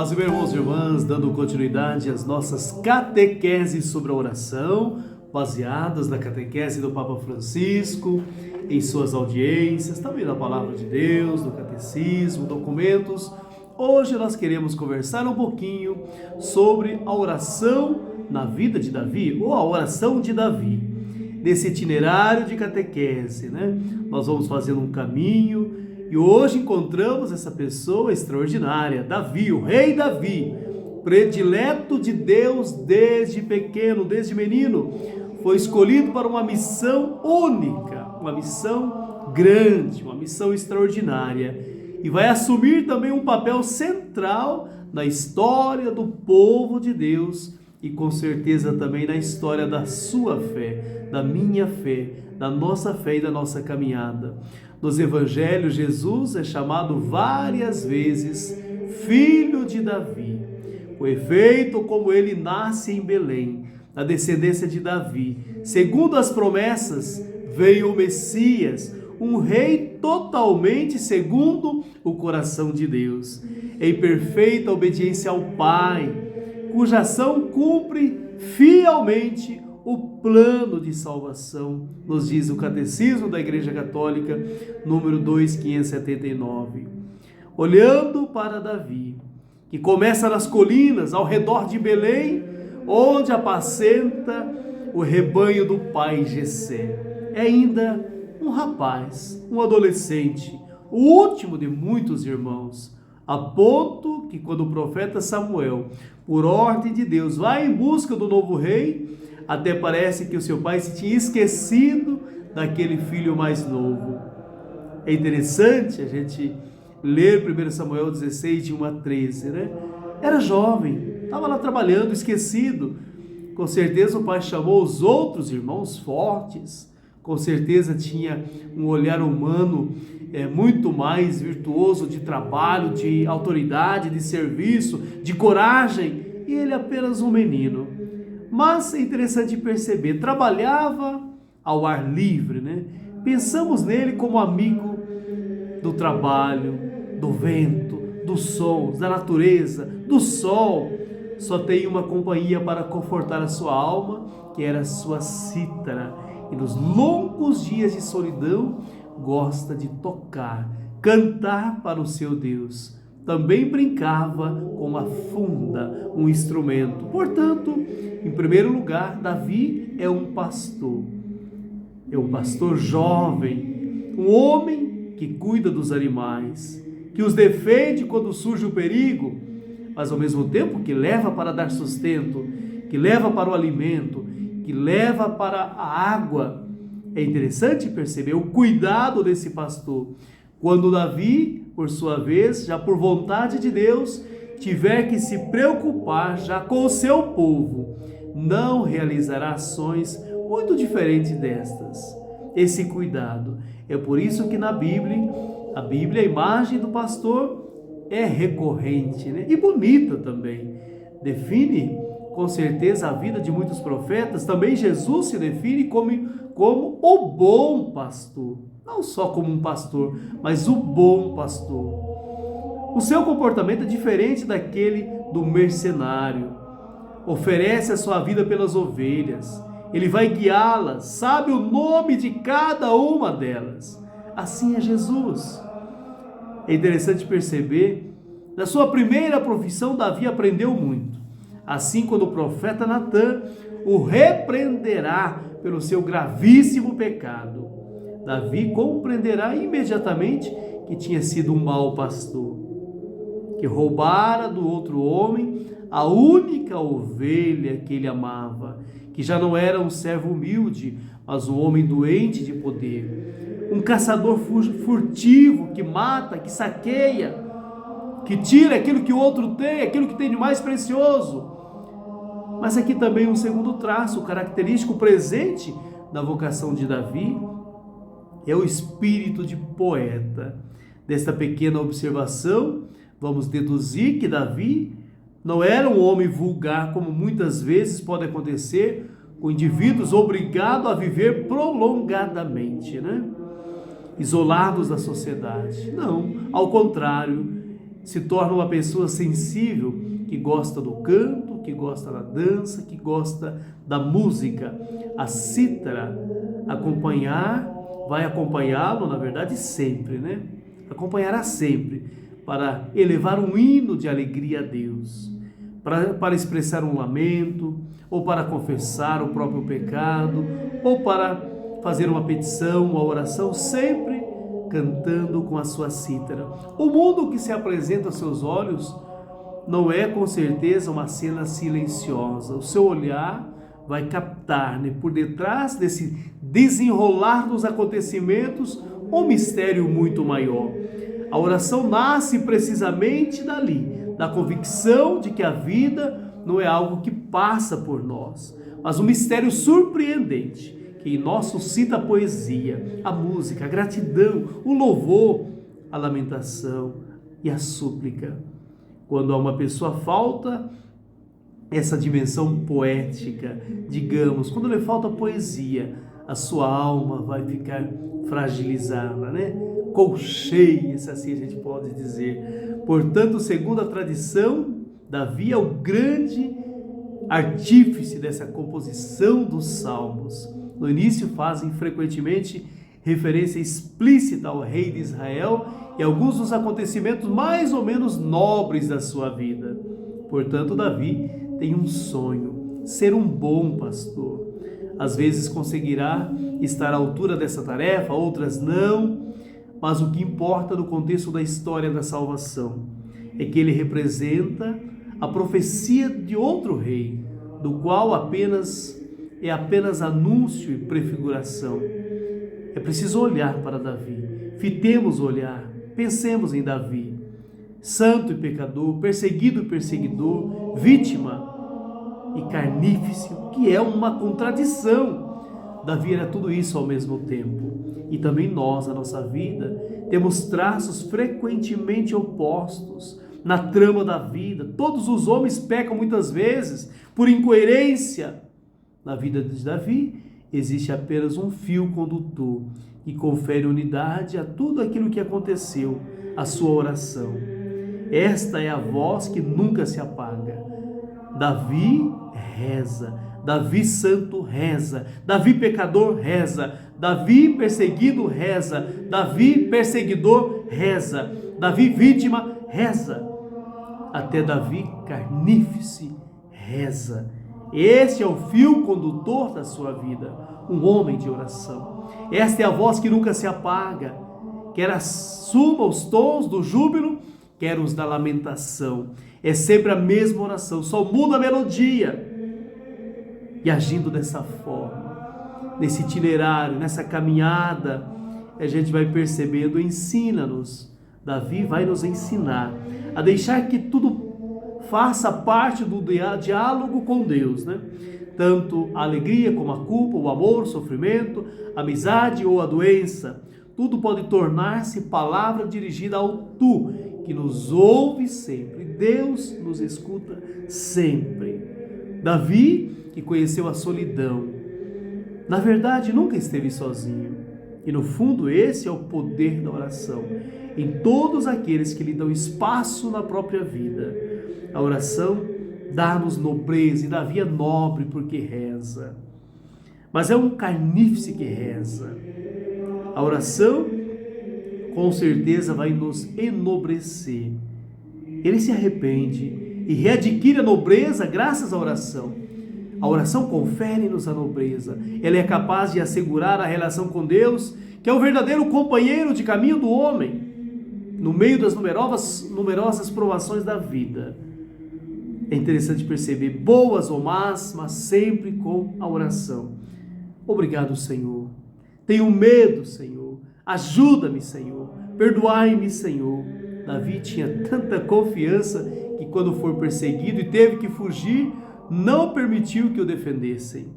Paz e bem, irmãos e irmãs, dando continuidade às nossas catequeses sobre a oração, baseadas na catequese do Papa Francisco, em suas audiências, também na Palavra de Deus, no Catecismo, documentos. Hoje nós queremos conversar um pouquinho sobre a oração na vida de Davi, ou a oração de Davi. Nesse itinerário de catequese, nós vamos fazendo um caminho. E hoje encontramos essa pessoa extraordinária, Davi, o rei Davi, predileto de Deus desde pequeno, desde menino. Foi escolhido para uma missão única, uma missão grande, uma missão extraordinária. E vai assumir também um papel central na história do povo de Deus e com certeza também na história da sua fé, da minha fé, da nossa fé e da nossa caminhada. Nos evangelhos, Jesus é chamado várias vezes filho de Davi. Com efeito, como ele nasce em Belém, na descendência de Davi, segundo as promessas, veio o Messias, um rei totalmente segundo o coração de Deus, em perfeita obediência ao Pai, cuja ação cumpre fielmente o plano de salvação, nos diz o Catecismo da Igreja Católica, número 2579. Olhando para Davi, que começa nas colinas ao redor de Belém, onde apacenta o rebanho do pai Jessé. É ainda um rapaz, um adolescente, o último de muitos irmãos, a ponto que quando o profeta Samuel, por ordem de Deus, vai em busca do novo rei, até parece que o seu pai se tinha esquecido daquele filho mais novo. É interessante a gente ler 1 Samuel 16, de 1 a 13, Era jovem, estava lá trabalhando, esquecido. Com certeza o pai chamou os outros irmãos fortes, com certeza tinha um olhar humano muito mais virtuoso de trabalho, de autoridade, de serviço, de coragem, e ele apenas um menino. Mas é interessante perceber, trabalhava ao ar livre, Pensamos nele como amigo do trabalho, do vento, dos sons, da natureza, do sol. Só tem uma companhia para confortar a sua alma, que era a sua cítara. E nos longos dias de solidão, gosta de tocar, cantar para o seu Deus. Também brincava com a funda, um instrumento. Portanto, em primeiro lugar, Davi é um pastor. É um pastor jovem, um homem que cuida dos animais, que os defende quando surge o perigo, mas ao mesmo tempo que leva para dar sustento, que leva para o alimento, que leva para a água. É interessante perceber o cuidado desse pastor. Quando Davi, por sua vez, já por vontade de Deus, tiver que se preocupar já com o seu povo, não realizará ações muito diferentes destas. Esse cuidado. É por isso que na Bíblia, a imagem do pastor é recorrente, e bonita também. Define com certeza a vida de muitos profetas. Também Jesus se define como o bom pastor. Não só como um pastor, mas o bom pastor. O seu comportamento é diferente daquele do mercenário. Oferece a sua vida pelas ovelhas. Ele vai guiá-las, sabe o nome de cada uma delas. Assim é Jesus. É interessante perceber, na sua primeira profissão, Davi aprendeu muito. Assim, quando o profeta Natã o repreenderá pelo seu gravíssimo pecado, Davi compreenderá imediatamente que tinha sido um mau pastor, que roubara do outro homem a única ovelha que ele amava, que já não era um servo humilde, mas um homem doente de poder, um caçador furtivo que mata, que saqueia, que tira aquilo que o outro tem, aquilo que tem de mais precioso. Mas aqui também um segundo traço característico presente na vocação de Davi é o espírito de poeta. Desta pequena observação, vamos deduzir que Davi não era um homem vulgar, como muitas vezes pode acontecer com indivíduos obrigados a viver prolongadamente, isolados da sociedade. Não, ao contrário, se torna uma pessoa sensível, que gosta do canto, que gosta da dança, que gosta da música. A cítara vai acompanhá-lo, na verdade, sempre, né? Acompanhará sempre, para elevar um hino de alegria a Deus, para expressar um lamento, ou para confessar o próprio pecado, ou para fazer uma petição, uma oração, sempre cantando com a sua cítara. O mundo que se apresenta aos seus olhos não é com certeza uma cena silenciosa. O seu olhar vai captar, né, por detrás desse desenrolar dos acontecimentos, um mistério muito maior. A oração nasce precisamente dali, da convicção de que a vida não é algo que passa por nós, mas um mistério surpreendente, que em nós suscita a poesia, a música, a gratidão, o louvor, a lamentação e a súplica. Quando a uma pessoa falta essa dimensão poética, digamos, quando lhe falta poesia, a sua alma vai ficar fragilizada, né? Colcheia, se assim a gente pode dizer. Portanto, segundo a tradição, Davi é o grande artífice dessa composição dos salmos. No início fazem frequentemente referência explícita ao rei de Israel e alguns dos acontecimentos mais ou menos nobres da sua vida. Portanto, Davi tem um sonho, ser um bom pastor. Às vezes conseguirá estar à altura dessa tarefa, outras não, mas o que importa no contexto da história da salvação é que ele representa a profecia de outro rei, do qual é apenas anúncio e prefiguração. É preciso olhar para Davi, fitemos o olhar, pensemos em Davi, santo e pecador, perseguido e perseguidor, vítima e carnífice, que é uma contradição. Davi era tudo isso ao mesmo tempo. E também nós, na nossa vida, temos traços frequentemente opostos na trama da vida. Todos os homens pecam muitas vezes por incoerência. Na vida de Davi existe apenas um fio condutor que confere unidade a tudo aquilo que aconteceu, a sua oração. Esta é a voz que nunca se apaga. Davi reza, Davi santo reza, Davi pecador reza, Davi perseguido reza, Davi perseguidor reza, Davi vítima reza, até Davi carnífice reza. Este é o fio condutor da sua vida, um homem de oração. Esta é a voz que nunca se apaga, quer assuma os tons do júbilo, quer os da lamentação. É sempre a mesma oração, só muda a melodia. E agindo dessa forma, nesse itinerário, nessa caminhada, a gente vai percebendo, ensina-nos. Davi vai nos ensinar a deixar que tudo faça parte do diálogo com Deus, né? Tanto a alegria como a culpa, o amor, o sofrimento, a amizade ou a doença, tudo pode tornar-se palavra dirigida ao Tu, que nos ouve sempre. Deus nos escuta sempre. Davi, que conheceu a solidão, na verdade nunca esteve sozinho. E no fundo esse é o poder da oração em todos aqueles que lhe dão espaço na própria vida. A oração dá-nos nobreza, e Davi é nobre porque reza. Mas é um carnífice que reza. A oração com certeza vai nos enobrecer. Ele se arrepende e readquire a nobreza graças à oração. A oração confere-nos a nobreza. Ela é capaz de assegurar a relação com Deus, que é o verdadeiro companheiro de caminho do homem, no meio das numerosas provações da vida. É interessante perceber, boas ou más, mas sempre com a oração. Obrigado, Senhor. Tenho medo, Senhor. Ajuda-me, Senhor. Perdoai-me, Senhor. Davi tinha tanta confiança que quando foi perseguido e teve que fugir, não permitiu que o defendessem.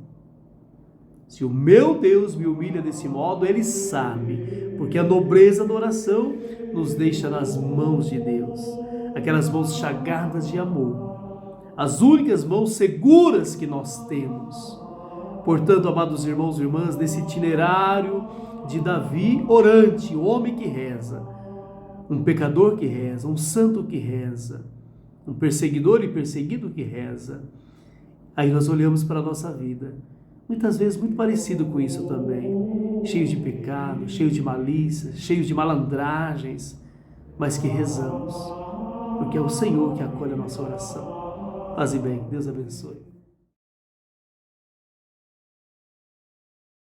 Se o meu Deus me humilha desse modo, Ele sabe, porque a nobreza da oração nos deixa nas mãos de Deus, aquelas mãos chagadas de amor, as únicas mãos seguras que nós temos. Portanto, amados irmãos e irmãs, nesse itinerário de Davi orante, o homem que reza, um pecador que reza, um santo que reza, um perseguidor e perseguido que reza. Aí nós olhamos para a nossa vida, muitas vezes muito parecido com isso também, cheio de pecado, cheio de malícia, cheio de malandragens, mas que rezamos, porque é o Senhor que acolhe a nossa oração. Paz e bem, Deus abençoe.